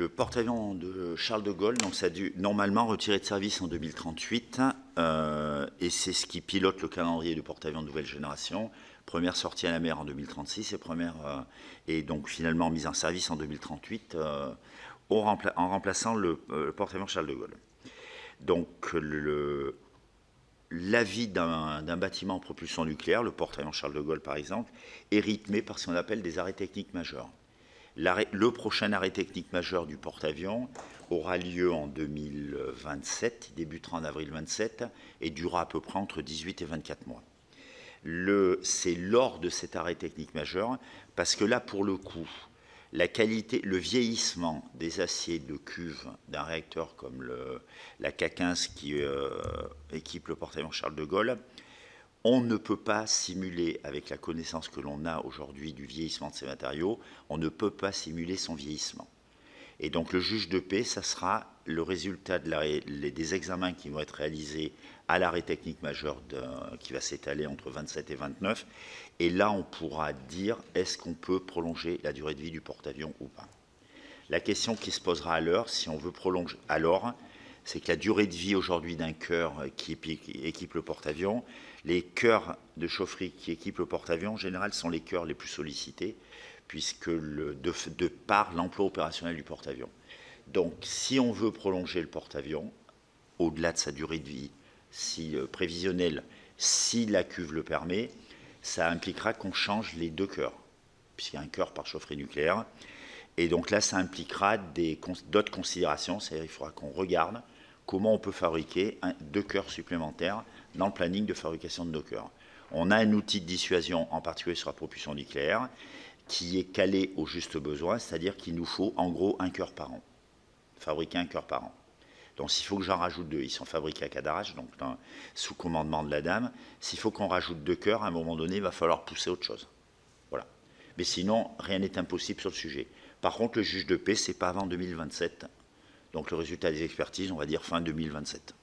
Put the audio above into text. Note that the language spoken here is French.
le porte-avions de Charles de Gaulle, donc ça a dû normalement retirer de service en 2038, et c'est ce qui pilote le calendrier du porte-avions de nouvelle génération. Première sortie à la mer en 2036 et donc finalement mise en service en 2038 en remplaçant le porte-avions Charles de Gaulle. Donc la vie d'un bâtiment en propulsion nucléaire, le porte-avions Charles de Gaulle par exemple, est rythmé par ce qu'on appelle des arrêts techniques majeurs. Le prochain arrêt technique majeur du porte-avions aura lieu en 2027, il débutera en avril 27 et durera à peu près entre 18 et 24 mois. C'est lors de cet arrêt technique majeur, parce que là, pour le coup, la qualité, le vieillissement des aciers de cuve d'un réacteur comme la K15 qui équipe le porte-avions Charles de Gaulle, on ne peut pas simuler, avec la connaissance que l'on a aujourd'hui du vieillissement de ces matériaux, on ne peut pas simuler son vieillissement. Et donc le juge de paix, ça sera le résultat des examens qui vont être réalisés à l'arrêt technique majeur qui va s'étaler entre 27 et 29. Et là, on pourra dire, est-ce qu'on peut prolonger la durée de vie du porte-avions ou pas? La question qui se posera alors, si on veut prolonger alors, c'est que la durée de vie aujourd'hui d'un cœur qui équipe le porte-avions, les cœurs de chaufferie qui équipent le porte-avions, en général, sont les cœurs les plus sollicités, puisque de par l'emploi opérationnel du porte-avions. Donc, si on veut prolonger le porte-avions, au-delà de sa durée de vie prévisionnelle, si la cuve le permet, ça impliquera qu'on change les deux cœurs, puisqu'il y a un cœur par chaufferie nucléaire. Et donc là, ça impliquera d'autres considérations, c'est-à-dire qu'il faudra qu'on regarde comment on peut fabriquer deux cœurs supplémentaires dans le planning de fabrication de nos cœurs. On a un outil de dissuasion, en particulier sur la propulsion nucléaire, qui est calé au juste besoin, c'est-à-dire qu'il nous faut en gros un cœur par an, fabriquer un cœur par an. Donc s'il faut que j'en rajoute deux, ils sont fabriqués à Cadarache, donc sous commandement de la dame, s'il faut qu'on rajoute deux cœurs, à un moment donné, il va falloir pousser autre chose. Voilà. Mais sinon, rien n'est impossible sur le sujet. Par contre, le juge de paix, c'est pas avant 2027. Donc le résultat des expertises, on va dire fin 2027.